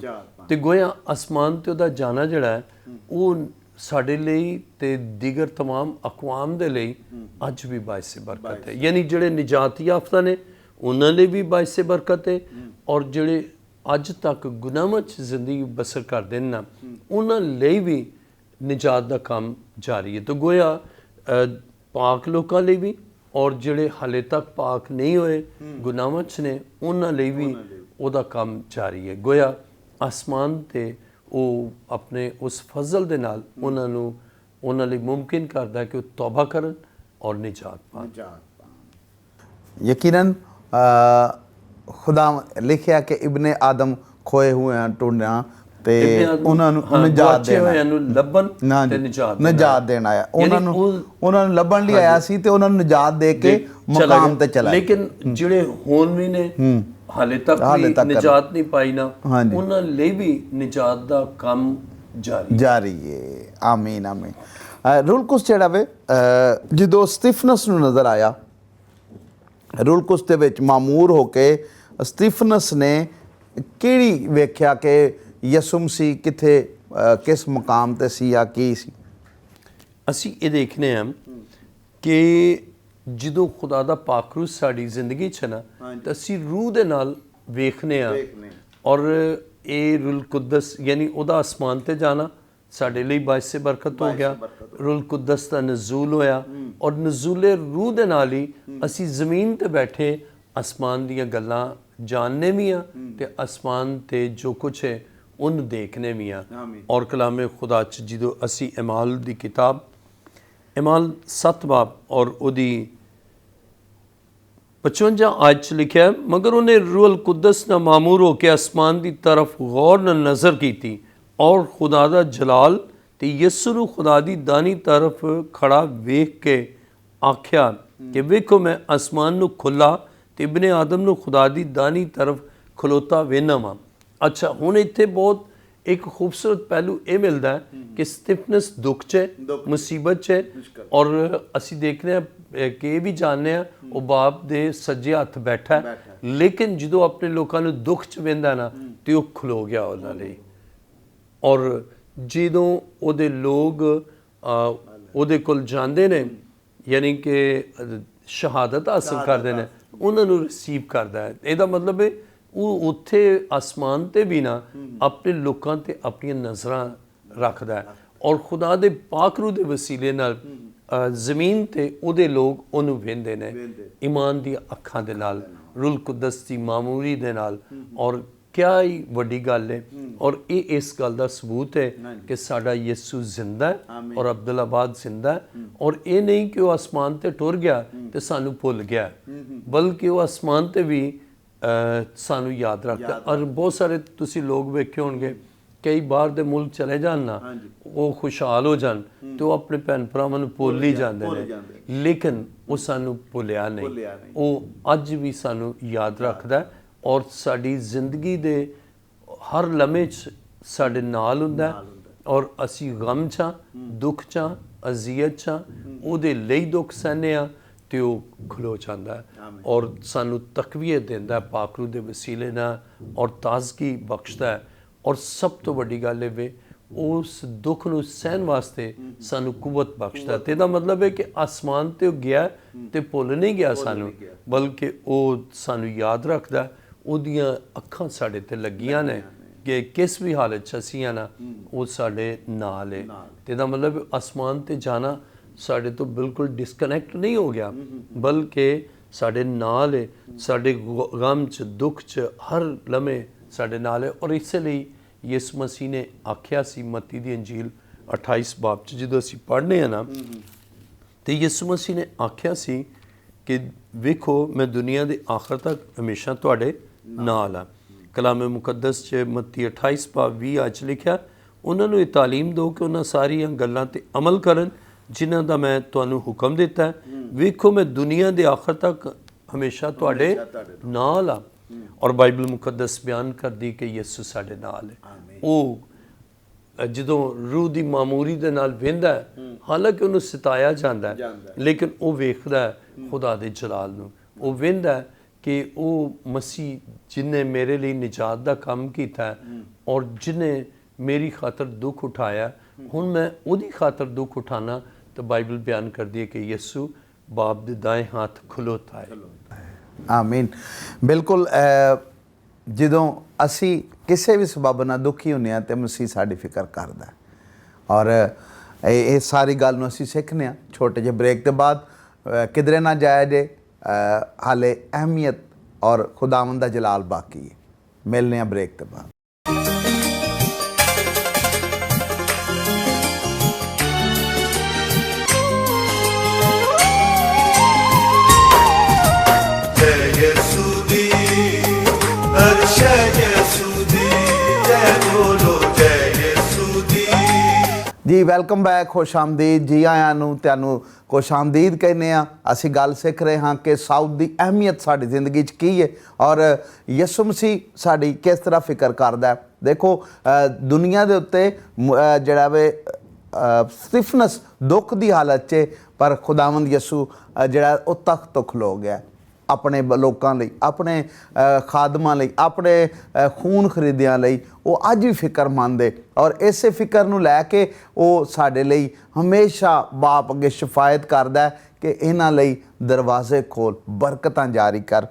ਤੇ ਗੋਇਆ ਅਸਮਾਨ ਤੇ ਉਹਦਾ ਜਾਣਾ ਜਿਹੜਾ ਹੈ ਉਹ ਸਾਡੇ ਲਈ ਤੇ ਦੀਗਰ तमाम ਅਕਵਾਮ ਦੇ ਲਈ ਅੱਜ ਵੀ ਬਾਇਸ ਬਰਕਤ ਹੈ। ਯਾਨੀ ਜਿਹੜੇ ਨਿਜਾਤ ਯਾਫਤਾ ਨੇ ਉਹਨਾਂ ਲਈ ਵੀ ਬਾਇਸ ਬਰਕਤ ਹੈ ਔਰ ਜਿਹੜੇ ਅੱਜ ਤੱਕ ਗੁਨਾਹਾਂ 'ਚ ਜ਼ਿੰਦਗੀ ਬਸਰ ਕਰਦੇ ਨੇ ਨਾ, ਉਹਨਾਂ ਲਈ ਵੀ ਨਿਜਾਤ ਦਾ ਕੰਮ ਜਾਰੀ ਹੈ। ਤਾਂ ਗੋਇਆ ਪਾਕ ਲੋਕਾਂ ਲਈ ਵੀ ਔਰ ਜਿਹੜੇ ਹਾਲੇ ਤੱਕ ਪਾਕ ਨਹੀਂ ਹੋਏ ਗੁਨਾਹਾਂ 'ਚ ਨੇ ਉਹਨਾਂ ਲਈ ਵੀ ਉਹਦਾ ਕੰਮ ਜਾਰੀ ਹੈ। ਗੋਇਆ ਆਸਮਾਨ ਤੇ ਉਹ ਆਪਣੇ ਉਸ ਫਜ਼ਲ ਦੇ ਨਾਲ ਉਹਨਾਂ ਲਈ ਮੁਮਕਿਨ ਕਰਦਾ ਕਿ ਉਹ ਤੌਬਾ ਕਰਨ ਔਰ ਨਿਜਾਤ ਪਾਣ।
ਯਕੀਨਨ खुदा लिखिया कि इब्ने आदम खोए हुए हैं ढूंढना ते उन्होंने निजात देना निजात देना आया उन्होंने लभन ਲਈ ਆਇਆ ਸੀ ਤੇ ਉਹਨਾਂ ਨੂੰ ਨਿਜਾਤ ਦੇ ਕੇ ਮਕਾਮ ਤੇ ਚਲਾ।
ਲੇਕਿਨ ਜਿਹੜੇ ਹੁਣ ਵੀ ਨੇ ਹਾਲੇ ਤੱਕ ਨਿਜਾਤ ਨਹੀਂ ਪਾਈ ਨਾ, ਉਹਨਾਂ ਲਈ ਵੀ ਨਿਜਾਤ ਦਾ ਕੰਮ
ਜਾਰੀ ਹੈ। ਆਮੀਨ ਆਮੀਨ। ਰੂਲ ਕੁਸ ਜਿਹੜਾ ਵੇ ਜਦੋਂ ਸਟੀਫਨਸ ਨੂੰ ਨਜ਼ਰ ਆਇਆ, ਰੂਲ ਕੁਸ ਦੇ ਵਿੱਚ ਮਾਮੂਰ ਹੋ ਕੇ ਸਟੀਫਨਸ ਨੇ ਕਿਹੜੀ ਵੇਖਿਆ ਕਿ ਯਿਸੂ ਮਸੀਹ ਕਿੱਥੇ ਕਿਸ ਮੁਕਾਮ ਤੇ ਸੀ ਜਾਂ ਕੀ ਸੀ?
ਅਸੀਂ ਇਹ ਦੇਖਨੇ ਹਾਂ ਕਿ ਜਦੋਂ ਖੁਦਾ ਦਾ ਪਾਕ ਰੂਹ ਸਾਡੀ ਜ਼ਿੰਦਗੀ 'ਚ ਨਾ ਤਾਂ ਅਸੀਂ ਰੂਹ ਦੇ ਨਾਲ ਵੇਖਨੇ ਹਾਂ ਔਰ ਇਹ ਰੂਲ ਕੁਦਸ ਯਾਨੀ ਉਹਦਾ ਅਸਮਾਨ ਤੇ ਜਾਣਾ ਸਾਡੇ ਲਈ ਬਾਇਸ ਬਰਕਤ ਹੋ ਗਿਆ। ਰੂਲ ਕੁਦਸ ਦਾ ਨਜ਼ੂਲ ਹੋਇਆ ਔਰ ਨਜ਼ੂਲੇ ਰੂਹ ਦੇ ਨਾਲ ਹੀ ਅਸੀਂ ਜ਼ਮੀਨ ਤੇ ਬੈਠੇ ਅਸਮਾਨ ਦੀਆਂ ਗੱਲਾਂ ਜਾਣਨੇ ਵੀ ਆ ਤੇ ਅਸਮਾਨ ਤੇ ਜੋ ਕੁਛ ਹੈ ਉਹਨੂੰ ਦੇਖਨੇ ਵੀ ਆ। ਔਰ ਕਲਾਮੇ ਖੁਦਾ 'ਚ ਜਦੋਂ ਅਸੀਂ ਇਮਾਲ ਦੀ ਕਿਤਾਬ ਇਮਾਲ 7 ਬਾਬ ਔਰ ਉਹਦੀ 55 ਆਇਤ 'ਚ ਲਿਖਿਆ, ਮਗਰ ਉਹਨੇ ਰੂਹ ਅਲ ਕੁਦਸ ਨਾਲ ਮਾਮੂਰ ਹੋ ਕੇ ਅਸਮਾਨ ਦੀ ਤਰਫ ਗੌਰ ਨਾਲ ਨਜ਼ਰ ਕੀਤੀ ਔਰ ਖੁਦਾ ਦਾ ਜਲਾਲ ਤੇ ਯਿਸੂ ਨੂੰ ਖੁਦਾ ਦੀ ਦਾਨੀ ਤਰਫ ਖੜਾ ਵੇਖ ਕੇ ਆਖਿਆ ਕਿ ਵੇਖੋ ਮੈਂ ਅਸਮਾਨ ਨੂੰ ਖੁੱਲਾ ਤੇ ਇਬਨੇ ਆਦਮ ਨੂੰ ਖੁਦਾ ਦੀ ਦਾਨੀ ਤਰਫ ਖਲੋਤਾ ਵੇਖਣਾ ਵਾਂ। ਅੱਛਾ, ਹੁਣ ਇੱਥੇ ਬਹੁਤ ਇੱਕ ਖੂਬਸੂਰਤ ਪਹਿਲੂ ਇਹ ਮਿਲਦਾ ਹੈ ਕਿ ਸਟਿਫਨਸ ਦੁੱਖ 'ਚ ਹੈ, ਮੁਸੀਬਤ 'ਚ ਹੈ, ਔਰ ਅਸੀਂ ਦੇਖਦੇ ਹਾਂ ਕਿ ਇਹ ਵੀ ਜਾਣਦੇ ਹਾਂ ਉਹ ਬਾਪ ਦੇ ਸੱਜੇ ਹੱਥ ਬੈਠਾ ਹੈ, ਲੇਕਿਨ ਜਦੋਂ ਆਪਣੇ ਲੋਕਾਂ ਨੂੰ ਦੁੱਖ 'ਚ ਵਹਿੰਦਾ ਨਾ ਤੇ ਉਹ ਖਲੋ ਗਿਆ ਉਹਨਾਂ ਲਈ। ਔਰ ਜਦੋਂ ਉਹਦੇ ਲੋਕ ਉਹਦੇ ਕੋਲ ਜਾਂਦੇ ਨੇ, ਯਾਨੀ ਕਿ ਸ਼ਹਾਦਤ ਹਾਸਲ ਕਰਦੇ ਨੇ, ਉਹਨਾਂ ਨੂੰ ਰਿਸੀਵ ਕਰਦਾ ਹੈ। ਇਹਦਾ ਮਤਲਬ ਹੈ ਉਹ ਉੱਥੇ ਆਸਮਾਨ ਤੇ ਵੀ ਨਾ ਆਪਣੇ ਲੋਕਾਂ ਤੇ ਆਪਣੀਆਂ ਨਜ਼ਰਾਂ ਰੱਖਦਾ ਹੈ, ਔਰ ਖੁਦਾ ਦੇ ਪਾਕ ਰੂਹ ਦੇ ਵਸੀਲੇ ਨਾਲ ਜ਼ਮੀਨ ਤੇ ਉਹਦੇ ਲੋਕ ਉਹਨੂੰ ਵੇਖਦੇ ਨੇ ਈਮਾਨ ਦੀ ਅੱਖਾਂ ਦੇ ਨਾਲ, ਰੂਲ ਕੁਦਸ ਦੀ ਮਾਮੂਰੀ ਦੇ ਨਾਲ। ਔਰ ਕਿਆ ਹੀ ਵੱਡੀ ਗੱਲ ਹੈ, ਔਰ ਇਹ ਇਸ ਗੱਲ ਦਾ ਸਬੂਤ ਹੈ ਕਿ ਸਾਡਾ ਯਿਸੂ ਜ਼ਿੰਦਾ ਹੈ ਔਰ ਅਬਦੁੱਲਾਬਾਦ ਜ਼ਿੰਦਾ ਹੈ। ਔਰ ਇਹ ਨਹੀਂ ਕਿ ਉਹ ਆਸਮਾਨ ਤੇ ਟੁਰ ਗਿਆ ਤੇ ਸਾਨੂੰ ਭੁੱਲ ਗਿਆ, ਬਲਕਿ ਉਹ ਆਸਮਾਨ ਤੇ ਵੀ ਸਾਨੂੰ ਯਾਦ ਰੱਖਦਾ। ਔਰ ਬਹੁਤ ਸਾਰੇ ਤੁਸੀਂ ਲੋਕ ਵੇਖੇ ਹੋਣਗੇ, ਕਈ ਬਾਹਰ ਦੇ ਮੁਲਕ ਚਲੇ ਜਾਣ ਨਾ, ਉਹ ਖੁਸ਼ਹਾਲ ਹੋ ਜਾਣ ਤੇ ਉਹ ਆਪਣੇ ਭੈਣ ਭਰਾਵਾਂ ਨੂੰ ਭੁੱਲ ਹੀ ਜਾਂਦੇ ਨੇ, ਲੇਕਿਨ ਉਹ ਸਾਨੂੰ ਭੁੱਲਿਆ ਨਹੀਂ। ਉਹ ਅੱਜ ਵੀ ਸਾਨੂੰ ਯਾਦ ਰੱਖਦਾ ਔਰ ਸਾਡੀ ਜ਼ਿੰਦਗੀ ਦੇ ਹਰ ਲਮਹੇ 'ਚ ਸਾਡੇ ਨਾਲ ਹੁੰਦਾ, ਔਰ ਅਸੀਂ ਗਮ 'ਚ, ਦੁੱਖ 'ਚ, ਅਜ਼ੀਅਤ 'ਚ ਉਹਦੇ ਲਈ ਦੁੱਖ ਸਹਿੰਦੇ ਹਾਂ ਤੇ ਉਹ ਖਲੋ ਜਾਂਦਾ ਔਰ ਸਾਨੂੰ ਤਕਵੀਅਤ ਦਿੰਦਾ ਪਾਕ ਰੂਹ ਦੇ ਵਸੀਲੇ ਨਾਲ, ਔਰ ਤਾਜ਼ਗੀ ਬਖਸ਼ਦਾ ਹੈ। ਔਰ ਸਭ ਤੋਂ ਵੱਡੀ ਗੱਲ ਇਹ ਵੇ, ਉਸ ਦੁੱਖ ਨੂੰ ਸਹਿਣ ਵਾਸਤੇ ਸਾਨੂੰ ਕੁਵਤ ਬਖਸ਼ਦਾ। ਤੇ ਇਹਦਾ ਮਤਲਬ ਹੈ ਕਿ ਆਸਮਾਨ ਤੇ ਉਹ ਗਿਆ ਤੇ ਭੁੱਲ ਨਹੀਂ ਗਿਆ ਸਾਨੂੰ, ਬਲਕਿ ਉਹ ਸਾਨੂੰ ਯਾਦ ਰੱਖਦਾ। ਉਹਦੀਆਂ ਅੱਖਾਂ ਸਾਡੇ ਤੇ ਲੱਗੀਆਂ ਨੇ ਕਿ ਕਿਸ ਵੀ ਹਾਲਤ 'ਚ ਅਸੀਂ ਆ ਨਾ, ਉਹ ਸਾਡੇ ਨਾਲ ਹੈ। ਤੇ ਇਹਦਾ ਮਤਲਬ ਆਸਮਾਨ ਤੇ ਜਾਣਾ ਸਾਡੇ ਤੋਂ ਬਿਲਕੁਲ ਡਿਸਕਨੈਕਟ ਨਹੀਂ ਹੋ ਗਿਆ, ਬਲਕਿ ਸਾਡੇ ਨਾਲ ਹੈ, ਸਾਡੇ ਗਮ 'ਚ, ਦੁੱਖ 'ਚ ਹਰ ਲਮਹੇ ਸਾਡੇ ਨਾਲ ਹੈ। ਔਰ ਇਸੇ ਲਈ ਯਿਸੂ ਮਸੀਹ ਨੇ ਆਖਿਆ ਸੀ ਮੱਤੀ ਦੀ ਅੰਜੀਲ 28 ਬਾਬ 'ਚ ਜਦੋਂ ਅਸੀਂ ਪੜ੍ਹਨੇ ਆ ਨਾ, ਤੇ ਯਿਸੂ ਮਸੀਹ ਨੇ ਆਖਿਆ ਸੀ ਕਿ ਵੇਖੋ ਮੈਂ ਦੁਨੀਆ ਦੇ ਆਖਰ ਤੱਕ ਹਮੇਸ਼ਾ ਤੁਹਾਡੇ ਨਾਲ ਆ। ਕਲਾਮੇ ਮੁਕੱਦਸ 'ਚ ਮੱਤੀ 28 ਬਾਬ 20 'ਚ ਲਿਖਿਆ, ਉਹਨਾਂ ਨੂੰ ਇਹ ਤਾਲੀਮ ਦਿਓ ਕਿ ਉਹਨਾਂ ਸਾਰੀਆਂ ਗੱਲਾਂ 'ਤੇ ਅਮਲ ਕਰਨ ਜਿਨ੍ਹਾਂ ਦਾ ਮੈਂ ਤੁਹਾਨੂੰ ਹੁਕਮ ਦਿੱਤਾ। ਵੇਖੋ ਮੈਂ ਦੁਨੀਆ ਦੇ ਆਖਰ ਤੱਕ ਹਮੇਸ਼ਾ ਤੁਹਾਡੇ ਨਾਲ ਆ। ਔਰ ਬਾਈਬਲ ਮੁਕੱਦਸ ਬਿਆਨ ਕਰਦੀ ਕਿ ਯਿਸੂ ਸਾਡੇ ਨਾਲ ਹੈ। ਉਹ ਜਦੋਂ ਰੂਹ ਦੀ ਮਾਮੂਰੀ ਦੇ ਨਾਲ ਵਹਿੰਦਾ ਹੈ, ਹਾਲਾਂਕਿ ਉਹਨੂੰ ਸਤਾਇਆ ਜਾਂਦਾ ਹੈ, ਲੇਕਿਨ ਉਹ ਵੇਖਦਾ ਹੈ ਖੁਦਾ ਦੇ ਜਲਾਲ ਨੂੰ। ਉਹ ਵਹਿੰਦਾ ਕਿ ਉਹ ਮਸੀਹ ਜਿਹਨੇ ਮੇਰੇ ਲਈ ਨਿਜਾਤ ਦਾ ਕੰਮ ਕੀਤਾ ਔਰ ਜਿਹਨੇ ਮੇਰੀ ਖਾਤਰ ਦੁੱਖ ਉਠਾਇਆ, ਹੁਣ ਮੈਂ ਉਹਦੀ ਖਾਤਰ ਦੁੱਖ ਉਠਾਣਾ। ਤਾਂ ਬਾਈਬਲ ਬਿਆਨ ਕਰਦੀ ਹੈ ਕਿ ਯਿਸੂ ਬਾਪ ਦੇ ਦਾएं ਹੱਥ ਖਲੋਤਾ ਹੈ।
ਆਮੀਨ। ਬਿਲਕੁਲ, ਜਦੋਂ ਅਸੀਂ ਕਿਸੇ ਵੀ ਸਬਬ ਨਾਲ ਦੁਖੀ ਹੁੰਦੇ ਹਾਂ ਤਾਂ ਮਸੀਹ ਸਾਡੀ ਫਿਕਰ ਕਰਦਾ, ਔਰ ਇਹ ਸਾਰੀ ਗੱਲ ਨੂੰ ਅਸੀਂ ਸਿੱਖਦੇ ਹਾਂ। ਛੋਟੇ ਜਿਹੇ ਬ੍ਰੇਕ ਤੋਂ ਬਾਅਦ ਕਿਧਰੇ ਨਾ ਜਾਇਆ ਜੇ, ਹਾਲੇ ਅਹਿਮੀਅਤ ਔਰ ਖੁਦਾਵੰਦ ਦਾ ਜਲਾਲ ਬਾਕੀ ਹੈ। ਮਿਲਨੇ ਆ ਬ੍ਰੇਕ ਤੋਂ ਬਾਅਦ। ਜੀ ਵੈਲਕਮ ਬੈਕ, ਖੁਸ਼ ਆਮਦੀਦ ਜੀ ਆਇਆਂ ਨੂੰ। ਤੁਹਾਨੂੰ ਖੁਸ਼ ਆਮਦੀਦ ਕਹਿੰਦੇ ਆ। ਅਸੀਂ ਗੱਲ ਸਿੱਖ ਰਹੇ ਹਾਂ ਕਿ ਸਾਊਥ ਦੀ ਅਹਿਮੀਅਤ ਸਾਡੀ ਜ਼ਿੰਦਗੀ 'ਚ ਕੀ ਹੈ ਔਰ ਯਿਸੂ ਮਸੀਹ ਸਾਡੀ ਕਿਸ ਤਰ੍ਹਾਂ ਫਿਕਰ ਕਰਦਾ ਹੈ। ਦੇਖੋ, ਦੁਨੀਆ ਦੇ ਉੱਤੇ ਜਿਹੜਾ ਵੇ ਸਟਿਫਨਸ ਦੁੱਖ ਦੀ ਹਾਲਤ 'ਚ, ਪਰ ਖੁਦਾਵੰਦ ਯਿਸੂ ਜਿਹੜਾ ਉਹ ਤਖਤ ਤੋਂ ਖਲੋ ਗਿਆ ਆਪਣੇ ਲੋਕਾਂ ਲਈ, ਆਪਣੇ ਖਾਦਮਾਂ ਲਈ, ਆਪਣੇ ਖੂਨ ਖਰੀਦਿਆਂ ਲਈ। ਉਹ ਅੱਜ ਵੀ ਫਿਕਰਮੰਦ ਹੈ ਔਰ ਇਸੇ ਫਿਕਰ ਨੂੰ ਲੈ ਕੇ ਉਹ ਸਾਡੇ ਲਈ ਹਮੇਸ਼ਾ ਬਾਪ ਅੱਗੇ ਸ਼ਫਾਇਤ ਕਰਦਾ ਕਿ ਇਹਨਾਂ ਲਈ ਦਰਵਾਜ਼ੇ ਖੋਲ, ਬਰਕਤਾਂ ਜਾਰੀ ਕਰ।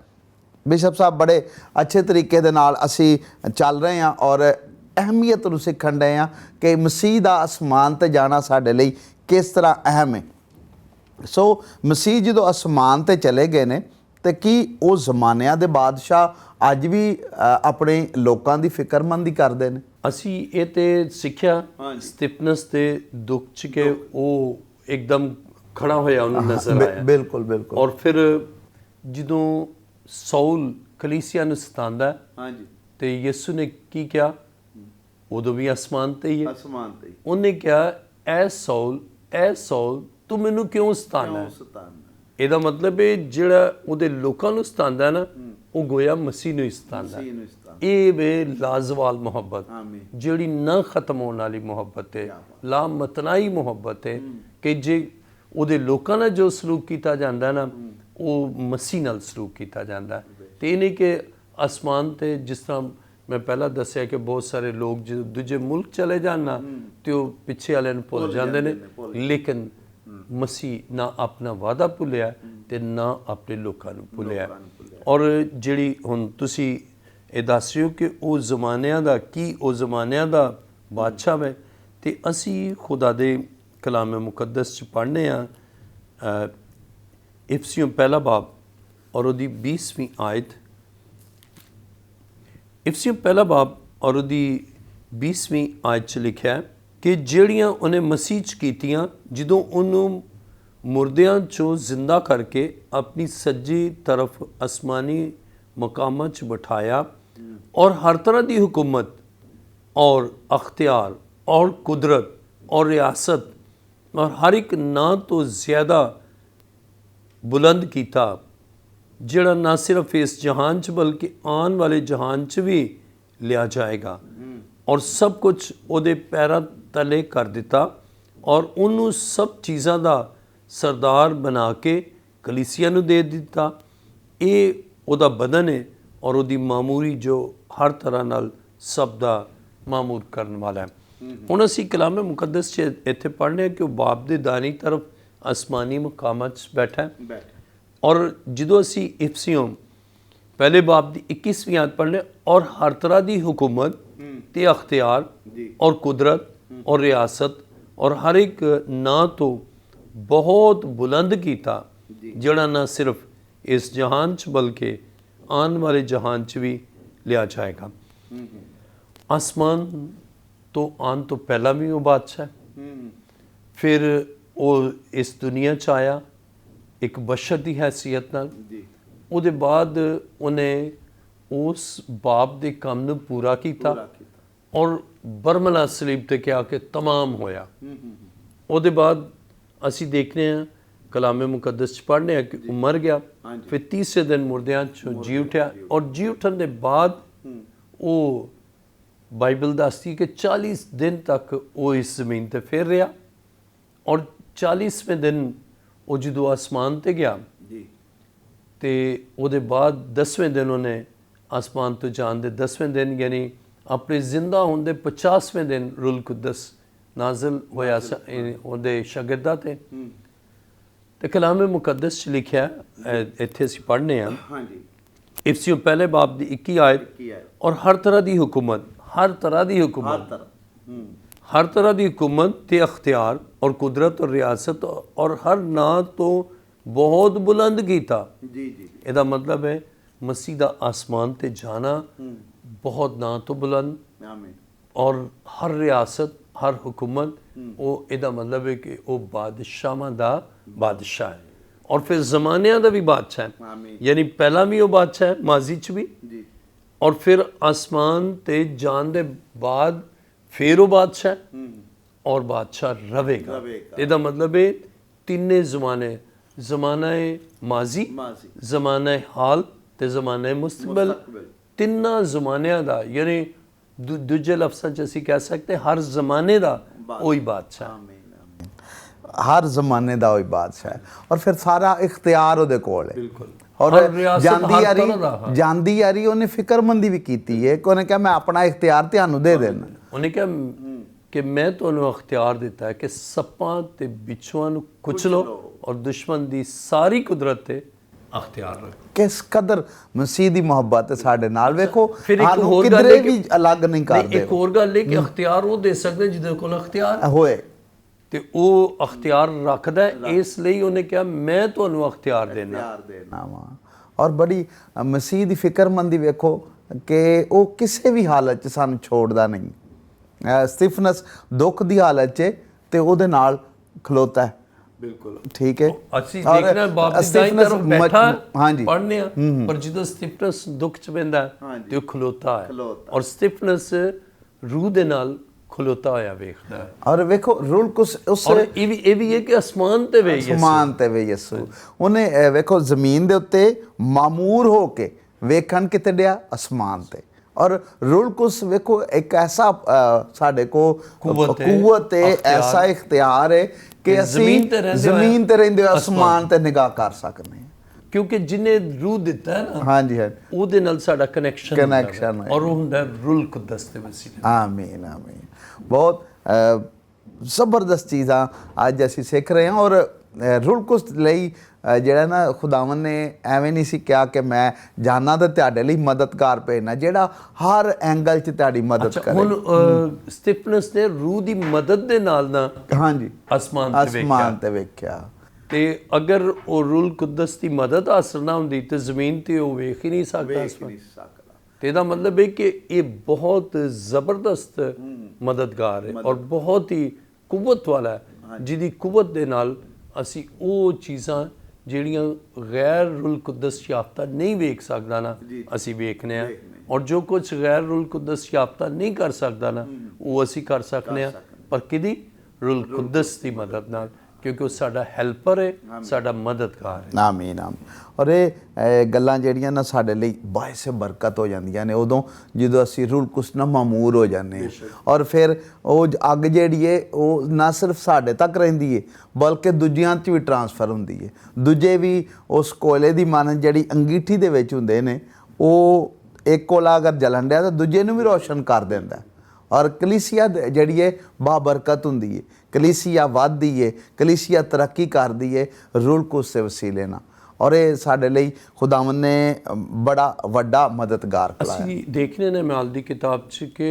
ਬਿਸ਼ਪ ਸਾਹਿਬ, ਬੜੇ ਅੱਛੇ ਤਰੀਕੇ ਦੇ ਨਾਲ ਅਸੀਂ ਚੱਲ ਰਹੇ ਹਾਂ ਔਰ ਅਹਿਮੀਅਤ ਨੂੰ ਸਿੱਖਣ ਰਹੇ ਹਾਂ ਕਿ ਮਸੀਹ ਦਾ ਅਸਮਾਨ 'ਤੇ ਜਾਣਾ ਸਾਡੇ ਲਈ ਕਿਸ ਤਰ੍ਹਾਂ ਅਹਿਮ ਹੈ। ਸੋ ਮਸੀਹ ਜਦੋਂ ਅਸਮਾਨ 'ਤੇ ਚਲੇ ਗਏ ਨੇ, ਤੇ ਕੀ ਉਹ ਜ਼ਮਾਨਿਆਂ ਦੇ ਬਾਦਸ਼ਾਹ ਅੱਜ ਵੀ ਆਪਣੇ ਲੋਕਾਂ ਦੀ ਫਿਕਰਮੰਦੀ ਕਰਦੇ ਨੇ?
ਅਸੀਂ ਇਹ ਤੇ ਸਿੱਖਿਆ ਸਟਿਫਨਸ ਤੇ ਦੁੱਖ 'ਚ ਕਿ ਉਹ ਇੱਕਦਮ ਖੜਾ ਹੋਇਆ ਉਹਨੂੰ ਨਜ਼ਰ ਆਇਆ।
ਬਿਲਕੁਲ ਬਿਲਕੁਲ।
ਔਰ ਫਿਰ ਜਦੋਂ ਸੌਲ ਕਲੀਸਿਆ ਨੂੰ ਸਤਾਉਂਦਾ ਤੇ ਯਿਸੂ ਨੇ ਕੀ ਕਿਹਾ? ਉਦੋਂ ਵੀ ਅਸਮਾਨ ਤੇ ਹੀ ਹੈ। ਉਹਨੇ ਕਿਹਾ, ਐ ਸੌਲ ਤੂੰ ਮੈਨੂੰ ਕਿਉਂ ਸਤਾਉਂਦਾ? ਇਹਦਾ ਮਤਲਬ ਹੈ ਜਿਹੜਾ ਉਹਦੇ ਲੋਕਾਂ ਨੂੰ ਸਤਾਉਂਦਾ ਨਾ, ਉਹ ਗੋਇਆ ਮਸੀਹ ਨੂੰ ਇਸਤਾਂਦਾ। ਇਹ ਵੇ ਲਾਜ਼ਵਾਲ ਮੁਹੱਬਤ ਜਿਹੜੀ ਨਾ ਖਤਮ ਹੋਣ ਵਾਲੀ ਮੁਹੱਬਤ ਹੈ, ਲਾ ਮਤਨਾਈ ਮੁਹੱਬਤ ਹੈ ਕਿ ਜੇ ਉਹਦੇ ਲੋਕਾਂ ਨਾਲ ਜੋ ਸਲੂਕ ਕੀਤਾ ਜਾਂਦਾ ਨਾ ਉਹ ਮਸੀਹ ਨਾਲ ਸਲੂਕ ਕੀਤਾ ਜਾਂਦਾ। ਤੇ ਇਹ ਨਹੀਂ ਕਿ ਅਸਮਾਨ ਤੇ ਜਿਸ ਤਰ੍ਹਾਂ ਮੈਂ ਪਹਿਲਾਂ ਦੱਸਿਆ ਕਿ ਬਹੁਤ ਸਾਰੇ ਲੋਕ ਜਦੋਂ ਦੂਜੇ ਮੁਲਕ ਚਲੇ ਜਾਣ ਨਾ ਤੇ ਉਹ ਪਿੱਛੇ ਵਾਲਿਆਂ ਨੂੰ ਭੁੱਲ ਜਾਂਦੇ ਨੇ, ਲੇਕਿਨ ਮਸੀਹ ਨਾ ਆਪਣਾ ਵਾਅਦਾ ਭੁੱਲਿਆ ਤੇ ਨਾ ਆਪਣੇ ਲੋਕਾਂ ਨੂੰ ਭੁੱਲਿਆ। ਔਰ ਜਿਹੜੀ ਹੁਣ ਤੁਸੀਂ ਇਹ ਦੱਸ ਰਹੇ ਹੋ ਕਿ ਉਹ ਜ਼ਮਾਨਿਆਂ ਦਾ ਕੀ, ਉਹ ਜ਼ਮਾਨਿਆਂ ਦਾ ਬਾਦਸ਼ਾਹ ਹੈ, ਤੇ ਅਸੀਂ ਖੁਦਾ ਦੇ ਕਲਾਮ ਮੁਕੱਦਸ 'ਚ ਪੜ੍ਹਨੇ ਆ ਇਫਸੀਓਂ ਪਹਿਲਾ ਬਾਬ ਔਰ ਉਹਦੀ 20ਵੀਂ ਆਇਤ। ਇਫਸੀਓਂ ਪਹਿਲਾ ਬਾਬ ਔਰ ਉਹਦੀ 20ਵੀਂ ਆਇਤ 'ਚ ਲਿਖਿਆ ਕਿ ਜਿਹੜੀਆਂ ਉਹਨੇ ਮਸੀਹ 'ਚ ਕੀਤੀਆਂ ਜਦੋਂ ਉਹਨੂੰ ਮੁਰਦਿਆਂ 'ਚੋਂ ਜ਼ਿੰਦਾ ਕਰਕੇ ਆਪਣੀ ਸੱਜੀ ਤਰਫ ਅਸਮਾਨੀ ਮਕਾਮਾਂ 'ਚ ਬਿਠਾਇਆ और हर तरह की हुकूमत और अख्तियार और कुदरत और रियासत और हर एक ना तो ज़्यादा बुलंद किया जिहड़ा ना सिर्फ इस जहान च बल्कि आने वाले जहान च भी लिया जाएगा और सब कुछ उहदे पैरां तले कर दिता और उन्होंने सब चीज़ों का सरदार बना के कलीसिया नूं दे दिता। ये उहदा बदन है और उहदी मामूरी जो हर तरह नाल सब दा मामूर करने वाला है। हुण असीं कलाम मुकद्दस च इत्थे पढ़ने कि बाप दे दानी तरफ आसमानी मकामां च बैठा है और जदों असीं इफसियों पहले बाप दी 21वीं आयत पढ़ने और हर तरह की हुकूमत ते अख्तियार और कुदरत और रियासत और हर एक ना तो बहुत बुलंद कीता जिहड़ा ना सिर्फ इस जहान च बल्कि आने वाले जहान च भी लिया जाएगा। आसमान तो आन तो पहला भी वो बादशाह है, फिर वो इस दुनिया च आया एक बशर की हैसियत नाल, उहदे बाद उन्हें उस बाप के काम नूं पूरा किया और बरमला सलीब ते क्या कि तमाम होया। उहदे बाद असी देखने हैं कलाम मुकद्दस च पढ़ने कि वो मर गया, फिर तीसरे दिन मुर्दियां चों जी उठा और जी उठन के बाद वो बाइबल दसदी कि 40 दिन तक वो इस जमीन ते फिर रहा और 40वें दिन वो जो आसमान ते गया तो वो बाद 10वें दिन उन्हें आसमान तो जान दे 10वें दिन यानी अपने जिंदा होने 50वें दिन रुल कुद्दस नाजल होया उहदे शागिर्दां ते तो कलाम मुकद्दस च लिखा इत्थे असीं पढ़ने इफसियों पहले बाब की 21 आयत और हर तरह की हुकूमत हर तरह की हुकूमत ते अख्तियार और कुदरत और रियासत और हर ना तो बहुत बुलंद कीता। इहदा मतलब है मसीह दा आसमान ते जाना बहुत ना तो बुलंद और हर रियासत हर हुकूमत वो इहदा मतलब है कि वो बादशाहां दा बादशाह है और फिर ज़मानिया का भी बादशाह है, यानी पहला भी वो बादशाह है माजी च भी और फिर आसमान ते जान दे बाद फिर वो बादशाह है और बादशाह रवेगा। इसका मतलब है तीने ज़माने, ज़माना माजी, ज़माना हाल ते ज़माना मुस्तकबिल, तिन्ना ज़मानिया का यानी दूजे लफ्ज़ां च असीं कह सकते हर ज़माने का वही बादशाह,
हर जमाने का वही बादशाह है और फिर सारा इख्तियार उहदे कोल है और जांदी यारी उन्हें फिक्रमंदी भी की है कि उन्हें कहा मैं अपना इख्तियार तुहानूं दे देना।
उन्हें कहा कि मैं तुहानूं इख्तियार दिता है कि सप्पां ते बिच्छुआं नूं कुचलो और दुश्मन की सारी कुदरत ते अख्तियार रखो।
किस कदर मसीह दी मोहब्बत है साडे नाल, वेखो हानूं किधरे भी अलग नहीं करदे।
एक होर गल है कि अख्तियार वो दे सकदे जिहदे कोल अख्तियार
होए
ते वो अख्तियार रखदा है, इसलिए उन्हें कहा मैं तुहानूं अख्तियार देना
वा। और बड़ी मसीह दी फिक्रमंदी वेखो कि वो किसी भी हालत च सानूं छोड़दा नहीं। स्टिफनस दुख दी हालत च ते ओहदे नाल खलोता है, बिल्कुल ठीक है।
ਅਸੀਂ ਦੇਖਣਾ ਬਾਪ ਦੀ ਦਾਈ ਤਰਫ ਬੈਠਾ ਪੜ੍ਹਨੇ ਆ ਪਰ ਜਦੋਂ ਸਟਿਫਨਸ ਦੁੱਖ ਚ ਪੈਂਦਾ ਤੇ ਉਹ ਖਲੋਤਾ ਹੈ ਔਰ ਸਟਿਫਨਸ रूह ਦੇ ਨਾਲ ਖਲੋਤਾ ਹੋਇਆ ਵੇਖਦਾ ਹੈ।
और वेखो रूल कुछ उस
और ਇਹ ਵੀ ਹੈ ਕਿ ਅਸਮਾਨ ਤੇ ਵੇ ਯਿਸੂ,
ਅਸਮਾਨ ਤੇ ਵੇ ਯਿਸੂ ਉਹਨੇ ਵੇਖੋ ਜ਼ਮੀਨ ਦੇ ਉੱਤੇ ਮਾਮੂਰ ਹੋ ਕੇ ਵੇਖਣ ਕਿਤੇ ਡਿਆ ਅਸਮਾਨ ਤੇ। ਔਰ ਰੂਲ ਕੁਸ ਵੇਖੋ ਇੱਕ ਐਸਾ ਸਾਡੇ ਕੋ ਕੂਵਤ ਹੈ, ਐਸਾ ਇਖਤਿਆਰ ਹੈ ਕਿ ਅਸੀਂ ਜ਼ਮੀਨ ਤੇ ਰਹਿੰਦੇ ਹੋਏ ਅਸਮਾਨ ਤੇ ਨਿਗਾਹ ਕਰ ਸਕਦੇ ਹਾਂ,
ਕਿਉਂਕਿ ਜਿਹਨੇ ਰੂਹ ਦਿੱਤਾ ਹੈ ਨਾ,
ਹਾਂਜੀ
ਉਹਦੇ ਨਾਲ ਸਾਡਾ ਕਨੈਕਸ਼ਨ
ਹੈ,
ਔਰ ਉਹ ਹੁੰਦਾ ਰੂਲ ਕੁਦਸ ਦੇ ਵਸੀਲੇ।
ਆਮੀਨ ਆਮੀਨ। ਬਹੁਤ ਜ਼ਬਰਦਸਤ ਚੀਜ਼ਾਂ ਅੱਜ ਅਸੀਂ ਸਿੱਖ ਰਹੇ ਹਾਂ। ਔਰ ਰੂਲ ਕੁਸ ਲਈ ਜਿਹੜਾ ਨਾ ਖੁਦਾਵੰਦ ਨੇ ਐਵੇਂ ਨਹੀਂ ਸੀ ਕਿਹਾ ਕਿ ਮੈਂ ਜਾਨਾ ਤੇ ਤੁਹਾਡੇ ਲਈ ਮਦਦਗਾਰ ਭੇਜਣਾ ਜਿਹੜਾ ਹਰ ਐਂਗਲ 'ਚ ਤੁਹਾਡੀ ਮਦਦ ਕਰੇ।
ਹੁਣ ਸਟੀਫਨਸ ਨੇ ਰੂਹ ਦੀ ਮਦਦ ਦੇ ਨਾਲ ਨਾ, ਹਾਂਜੀ, ਅਸਮਾਨ ਤੇ ਵੇਖਿਆ। ਤੇ ਅਗਰ ਉਹ ਰੂਲ ਕੁਦਸ ਦੀ ਮਦਦ ਹਾਸਲ ਨਾ ਹੁੰਦੀ ਤੇ ਜ਼ਮੀਨ ਤੇ ਉਹ ਵੇਖ ਹੀ ਨਹੀਂ ਸਕਦਾ। ਤੇ ਇਹਦਾ ਮਤਲਬ ਹੈ ਕਿ ਇਹ ਬਹੁਤ ਜ਼ਬਰਦਸਤ ਮਦਦਗਾਰ ਹੈ ਔਰ ਬਹੁਤ ਹੀ ਕੁਵਤ ਵਾਲਾ ਹੈ, ਜਿਹਦੀ ਕੁਵਤ ਦੇ ਨਾਲ ਅਸੀਂ ਉਹ ਚੀਜ਼ਾਂ ਜਿਹੜੀਆਂ ਗੈਰ ਰੂਲ ਕੁਦਸ ਯਾਫਤਾ ਨਹੀਂ ਵੇਖ ਸਕਦਾ ਨਾ, ਅਸੀਂ ਵੇਖਨੇ ਆ। ਔਰ ਜੋ ਕੁਝ ਗੈਰ ਰੂਲ ਕੁਦਸ ਯਾਫਤਾ ਨਹੀਂ ਕਰ ਸਕਦਾ ਨਾ, ਉਹ ਅਸੀਂ ਕਰ ਸਕਨੇ ਆ, ਪਰ ਕਿਹਦੀ? ਰੂਲ ਕੁਦਸ ਦੀ ਮਦਦ ਨਾਲ, ਕਿਉਂਕਿ ਉਹ ਸਾਡਾ ਹੈਲਪਰ ਹੈ, ਸਾਡਾ ਮਦਦਗਾਰ ਹੈ।
ਆਮੀਨ ਆਮੀਨ। ਔਰ ਇਹ ਗੱਲਾਂ ਜਿਹੜੀਆਂ ਨਾ ਸਾਡੇ ਲਈ ਬਾਇਸ ਬਰਕਤ ਹੋ ਜਾਂਦੀਆਂ ਨੇ ਉਦੋਂ ਜਦੋਂ ਅਸੀਂ ਰੂਲ ਕੁਸ ਨਾਲ ਮਾਮੂਰ ਹੋ ਜਾਂਦੇ ਹਾਂ। ਔਰ ਫਿਰ ਉਹ ਅੱਗ ਜਿਹੜੀ ਹੈ ਉਹ ਨਾ ਸਿਰਫ ਸਾਡੇ ਤੱਕ ਰਹਿੰਦੀ ਹੈ ਬਲਕਿ ਦੂਜਿਆਂ 'ਚ ਵੀ ਟਰਾਂਸਫਰ ਹੁੰਦੀ ਹੈ। ਦੂਜੇ ਵੀ ਉਸ ਕੋਲੇ ਦੀ ਮਨ ਜਿਹੜੀ ਅੰਗੀਠੀ ਦੇ ਵਿੱਚ ਹੁੰਦੇ ਨੇ, ਉਹ ਇੱਕ ਕੋਲਾ ਅਗਰ ਜਲਣ ਡਿਆ ਤਾਂ ਦੂਜੇ ਨੂੰ ਵੀ ਰੋਸ਼ਨ ਕਰ ਦਿੰਦਾ। ਔਰ ਕਲੀਸਿਆ ਜਿਹੜੀ ਹੈ ਬਾਬਰਕਤ ਹੁੰਦੀ ਹੈ, ਕਲੀਸਿਆ ਵੱਧਦੀ ਹੈ, ਕਲੀਸਿਆ ਤਰੱਕੀ ਕਰਦੀ ਹੈ ਰੂਲ ਕੁਸ ਦੇ ਵਸੀਲੇ ਨਾਲ। ਔਰ ਇਹ ਸਾਡੇ ਲਈ ਖੁਦਾਵੰਦ ਨੇ ਬੜਾ ਵੱਡਾ ਮਦਦਗਾਰ ਕਰਾਇਆ।
ਅਸੀਂ ਦੇਖਨੇ ਨੇ ਮਾਲ ਦੀ ਕਿਤਾਬ 'ਚ ਕਿ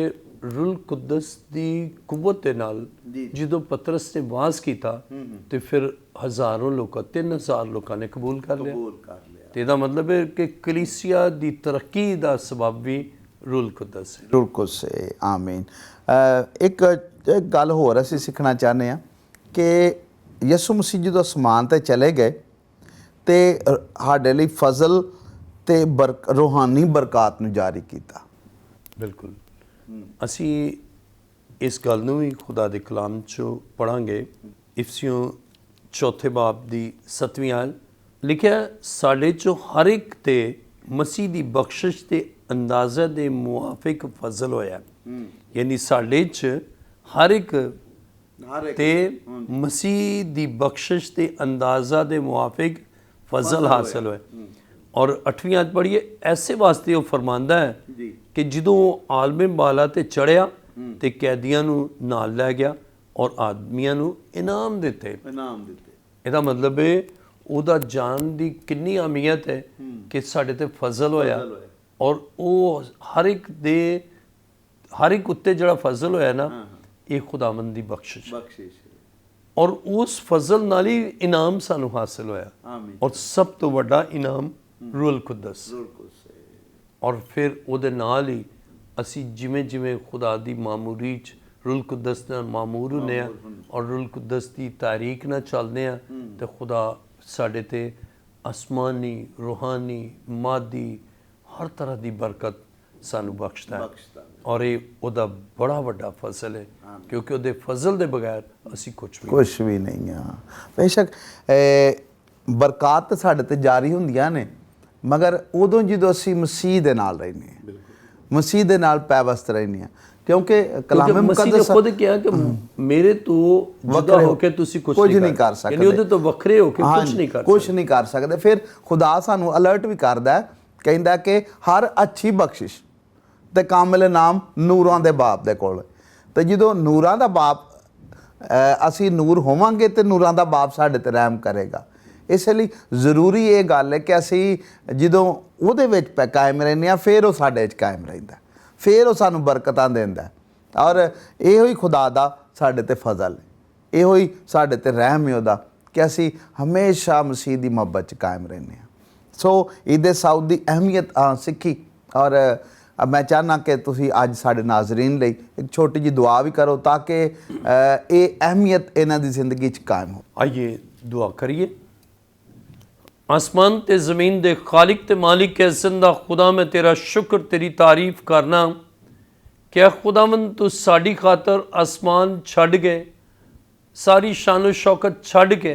ਰੂਲ ਕੁਦਸ ਦੀ ਕੁਵਤ ਦੇ ਨਾਲ ਜਦੋਂ ਪਤਰਸ ਨੇ ਵਾਅਜ਼ ਕੀਤਾ ਤੇ ਫਿਰ ਹਜ਼ਾਰਾਂ ਲੋਕਾਂ 3000 ਲੋਕਾਂ ਨੇ ਕਬੂਲ ਕਰ ਲਿਆ। ਤੇ ਇਹਦਾ ਮਤਲਬ ਹੈ ਕਿ ਕਲੀਸਿਆ ਦੀ ਤਰੱਕੀ ਦਾ ਸਬਬ ਵੀ ਰੂਲ ਕੁਦਸ ਹੈ।
ਰੂਲ ਕੁਦਸ ਹੈ। ਆਮੀਨ। ਇੱਕ ਗੱਲ ਹੋਰ ਅਸੀਂ ਸਿੱਖਣਾ ਚਾਹੁੰਦੇ ਹਾਂ ਕਿ ਯਿਸੂ ਮਸੀਹ ਜਦੋਂ ਅਸਮਾਨ ਤੇ ਚਲੇ ਗਏ ਤੇ ਸਾਡੇ ਲਈ ਫਜ਼ਲ ਤੇ ਰੂਹਾਨੀ ਬਰਕਾਤ ਨੂੰ ਜਾਰੀ ਕੀਤਾ।
ਬਿਲਕੁਲ। ਅਸੀਂ ਇਸ ਗੱਲ ਨੂੰ ਵੀ ਖੁਦਾ ਦੇ ਕਲਾਮ 'ਚੋਂ ਪੜ੍ਹਾਂਗੇ। ਇਫਸੀਓਂ 4 ਬਾਬ ਦੀ 7ਵੀਂ ਆਇਤ ਲਿਖਿਆ, ਸਾਡੇ 'ਚੋਂ ਹਰ ਇੱਕ ਤੇ ਮਸੀਹ ਦੀ ਬਖਸ਼ਿਸ਼ ਦੇ ਅੰਦਾਜ਼ੇ ਦੇ ਮੁਆਫਿਕ ਫਜ਼ਲ ਹੋਇਆ। ਯਾਨੀ ਸਾਡੇ 'ਚ ਹਰ ਇੱਕ ਤੇ ਮਸੀਹ ਦੀ ਬਖਸ਼ਿਸ਼ ਦੇ ਅੰਦਾਜ਼ਾ ਦੇ ਮੁਆਫਿਕ ਫਜ਼ਲ ਹਾਸਲ ਹੋਇਆ। ਔਰ 8ਵੀਂ ਆਇਤ ਪੜ੍ਹੀਏ, ਐਸੇ ਵਾਸਤੇ ਉਹ ਫਰਮਾਂਦਾ ਹੈ ਕਿ ਜਦੋਂ ਆਲਮੇ ਬਾਲਾ ਤੇ ਚੜ੍ਹਿਆ ਤੇ ਕੈਦੀਆਂ ਨੂੰ ਨਾਲ ਲੈ ਗਿਆ ਔਰ ਆਦਮੀਆਂ ਨੂੰ ਇਨਾਮ ਦਿੱਤੇ। ਇਹਦਾ ਮਤਲਬ ਹੈ ਉਹਦਾ ਜਾਨ ਦੀ ਕਿੰਨੀ ਅਹਿਮੀਅਤ ਹੈ ਕਿ ਸਾਡੇ ਤੇ ਫਜ਼ਲ ਹੋਇਆ। ਔਰ ਉਹ ਹਰ ਇੱਕ ਉੱਤੇ ਜਿਹੜਾ ਫਜ਼ਲ ਹੋਇਆ ਨਾ, ਇਹ ਖੁਦਾਵੰਦ ਦੀ ਬਖਸ਼ਿਸ਼। ਔਰ ਉਸ ਫਜ਼ਲ ਨਾਲ ਹੀ ਇਨਾਮ ਸਾਨੂੰ ਹਾਸਿਲ ਹੋਇਆ। ਔਰ ਸਭ ਤੋਂ ਵੱਡਾ ਇਨਾਮ ਰੂਲ ਕੁਦਸ। ਔਰ ਫਿਰ ਉਹਦੇ ਨਾਲ ਹੀ ਅਸੀਂ ਜਿਵੇਂ ਜਿਵੇਂ ਖੁਦਾ ਦੀ ਮਾਮੂਰੀ 'ਚ ਰੂਲ ਕੁਦਸ ਨਾਲ ਮਾਮੂਰ ਹੁੰਦੇ ਹਾਂ ਔਰ ਰੂਲ ਕੁਦਸ ਦੀ ਤਾਰੀਖ ਨਾਲ ਚੱਲਦੇ ਹਾਂ ਤੇ ਖੁਦਾ ਸਾਡੇ ਤੇ ਅਸਮਾਨੀ, ਰੂਹਾਨੀ, ਮਾਦੀ ਹਰ ਤਰ੍ਹਾਂ ਦੀ ਬਰਕਤ ਸਾਨੂੰ ਬਖਸ਼ਦਾ ਹੈ। ਔਰ ਇਹ ਉਹਦਾ ਬੜਾ ਵੱਡਾ ਫਜ਼ਲ ਹੈ, ਕਿਉਂਕਿ ਉਹਦੇ ਫਜ਼ਲ ਦੇ ਬਗੈਰ ਅਸੀਂ ਕੁਛ ਵੀ
ਨਹੀਂ ਹਾਂ। ਬੇਸ਼ੱਕ ਬਰਕਾਤ ਸਾਡੇ ਤੇ ਜਾਰੀ ਹੁੰਦੀਆਂ ਨੇ, ਮਗਰ ਉਦੋਂ ਜਦੋਂ ਅਸੀਂ ਮਸੀਹ ਦੇ ਨਾਲ ਰਹਿੰਦੇ ਹਾਂ, ਮਸੀਹ ਦੇ ਨਾਲ ਪੈਵਸਤ ਰਹਿੰਦੇ ਹਾਂ। ਕਿਉਂਕਿ ਕਲਾਮ ਮੁਕੱਦਸ
ਖੁਦ ਕਿਹਾ ਕਿ ਮੇਰੇ ਤੋਂ ਜੁਦਾ ਹੋ ਕੇ ਤੁਸੀਂ ਕੁਝ ਨਹੀਂ ਕਰ ਸਕਦੇ। ਯਾਨੀ ਉਹਦੇ ਤੋਂ ਵੱਖਰੇ ਹੋ ਕੇ
ਕੁਝ ਨਹੀਂ ਕਰ ਸਕਦੇ। ਫਿਰ ਖੁਦਾ ਸਾਨੂੰ ਅਲਰਟ ਵੀ ਕਰਦਾ, ਕਹਿੰਦਾ ਕਿ ਹਰ ਅੱਛੀ ਬਖਸ਼ਿਸ਼ ਤੇ ਕਾਮਿਲ ਨਾਮ ਨੂਰਾਂ ਦੇ ਬਾਪ ਦੇ ਕੋਲ। ਤੇ ਜਦੋਂ ਨੂਰਾਂ ਦਾ ਬਾਪ ਅਸੀਂ ਨੂਰ ਹੋਵਾਂਗੇ ਤੇ ਨੂਰਾਂ ਦਾ ਬਾਪ ਸਾਡੇ ਤੇ ਰਹਿਮ ਕਰੇਗਾ। ਇਸ ਲਈ ਜ਼ਰੂਰੀ ਇਹ ਗੱਲ ਹੈ ਕਿ ਅਸੀਂ ਜਦੋਂ ਉਹਦੇ ਵਿੱਚ ਕਾਇਮ ਰਹਿੰਦੇ ਹਾਂ ਫਿਰ ਉਹ ਸਾਡੇ 'ਚ ਕਾਇਮ ਰਹਿੰਦਾ, ਫਿਰ ਉਹ ਸਾਨੂੰ ਬਰਕਤਾਂ ਦਿੰਦਾ। ਔਰ ਇਹੋ ਹੀ ਖੁਦਾ ਦਾ ਸਾਡੇ ਤੇ ਫਜ਼ਲ ਹੈ, ਇਹੋ ਹੀ ਸਾਡੇ ਤੇ ਰਹਿਮ ਹੈ ਉਹਦਾ ਕਿ ਅਸੀਂ ਹਮੇਸ਼ਾ ਮਸੀਹ ਦੀ ਮੁਹੱਬਤ 'ਚ ਕਾਇਮ ਰਹਿੰਦੇ ਹਾਂ। ਸੋ ਈਦ ਸਾਊਦ ਦੀ ਅਹਿਮੀਅਤ ਸਿੱਖੀ। ਔਰ ਮੈਂ ਚਾਹੁੰਦਾ ਕਿ ਤੁਸੀਂ ਅੱਜ ਸਾਡੇ ਨਾਜ਼ਰੀਨ ਲਈ ਇੱਕ ਛੋਟੀ ਜਿਹੀ ਦੁਆ ਵੀ ਕਰੋ ਤਾਂ ਕਿ ਇਹ ਅਹਿਮੀਅਤ ਇਹਨਾਂ ਦੀ ਜ਼ਿੰਦਗੀ 'ਚ ਕਾਇਮ ਹੋ।
ਆइए दुआ करिए। आसमान ते ज़मीन दे खालिक ते मालिक है जिंदा खुदा, मैं तेरा शुक्र तेरी तारीफ करना क्या खुदावंद तू साड़ी खातर आसमान छड़ गए, सारी शान शौकत छड़ के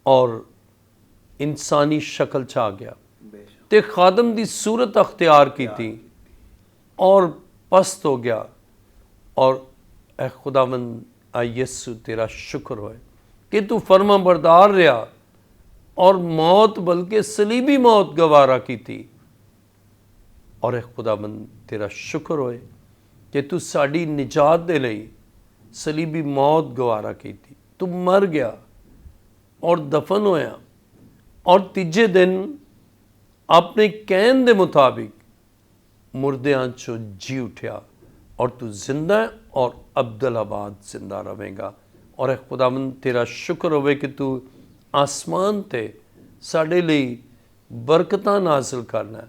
और इंसानी शक्ल च आ गया ते खादम दी सूरत अख्तियार की थी और पस्त हो गया। और ए खुदावंद आ यस्सु तेरा शुक्र होए कि तू फर्मा बरदार रहा और मौत बल्कि सलीबी मौत गवारा की थी। और ए खुदावंद तेरा शुक्र होए कि तू साड़ी निजात दे लई सलीबी मौत गवारा की थी। तू मर गया और दफन होया और तीजे दिन अपने कहन दे मुताबिक मुर्दियां चो जी उठया और तू जिंदा है और अब्दुलाबाद जिंदा रहेगा। और ए खुदावंद तेरा शुक्र होवे कि तू आसमान ते साडे लई बरकतां नाज़िल करना है।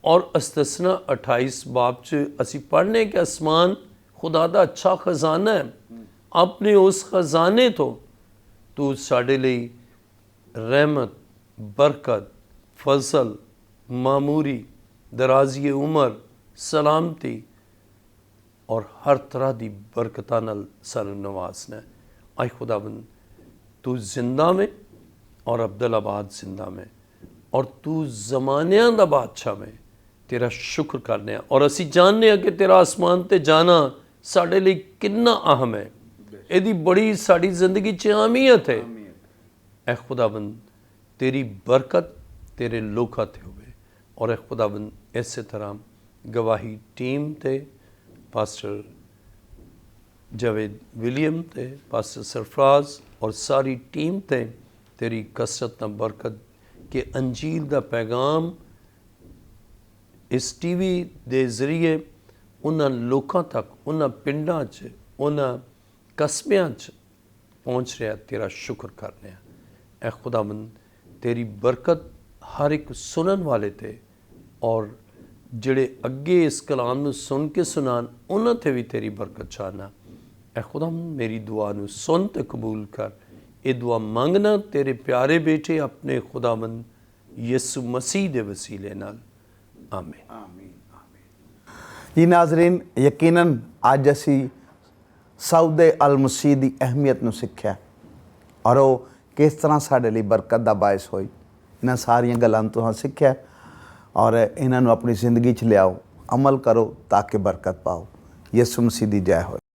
और इस्तस्ना 28 बाब च असी पढ़ने कि आसमान खुदा दा अच्छा खजाना है, अपने उस खजाने तो तू साडे लई रहमत, बरकत, फजल, मामूरी, दराजी उमर, सलामती और हर तरह की बरकतां नाल सानू नवाजना है। आई खुदावंद तू जिंदा में और अब्दुलाबाद जिंदा में और तू जमानियां दा बादशाह में तेरा शुक्र करने। और असी जानने कि तेरा आसमान ते जाना साडे लिए कितना अहम है, यदी बड़ी साड़ी जिंदगी च अहमियत है। ए खुदावंद तेरी बरकत तेरे लोका ते होवे। और ए खुदावंद इस तरह गवाही टीम ते पास्टर जावेद विलियम ते पास्टर सरफराज और सारी टीम ते तेरी कसरत न बरकत के अंजील दा पैगाम इस टीवी दे जरिए उन्हां लोकां तक, उन्हां पिंडां च, उन्हां कस्बियां च पहुँच रहा। तेरा शुक्र करने ए खुदावंद तेरी बरकत हर एक सुनन वाले ते और जिहड़े अगे इस कलाम नूं सुन के सुनान उन्हां ते भी तेरी बरकत चाहना। ए खुदावंद मेरी दुआ नूं सुन ते कबूल कर। ये दुआ मंगना तेरे प्यारे बेटे अपने खुदावंद यीशु मसीह दे वसीले नाल, आमीन।
जी नाज़रीन, यकीनन अज असी सौदे अल मसीह की अहमियत नूं सिक्ख्या और वो किस तरह साडे लई बरकत दा बायस होई। इन्हां सारियां गल्लां तुहां सिक्ख्या और इन्हां नूं अपनी जिंदगी च लियाओ, अमल करो ताकि बरकत पाओ। यीशु मसीह दी जय होए।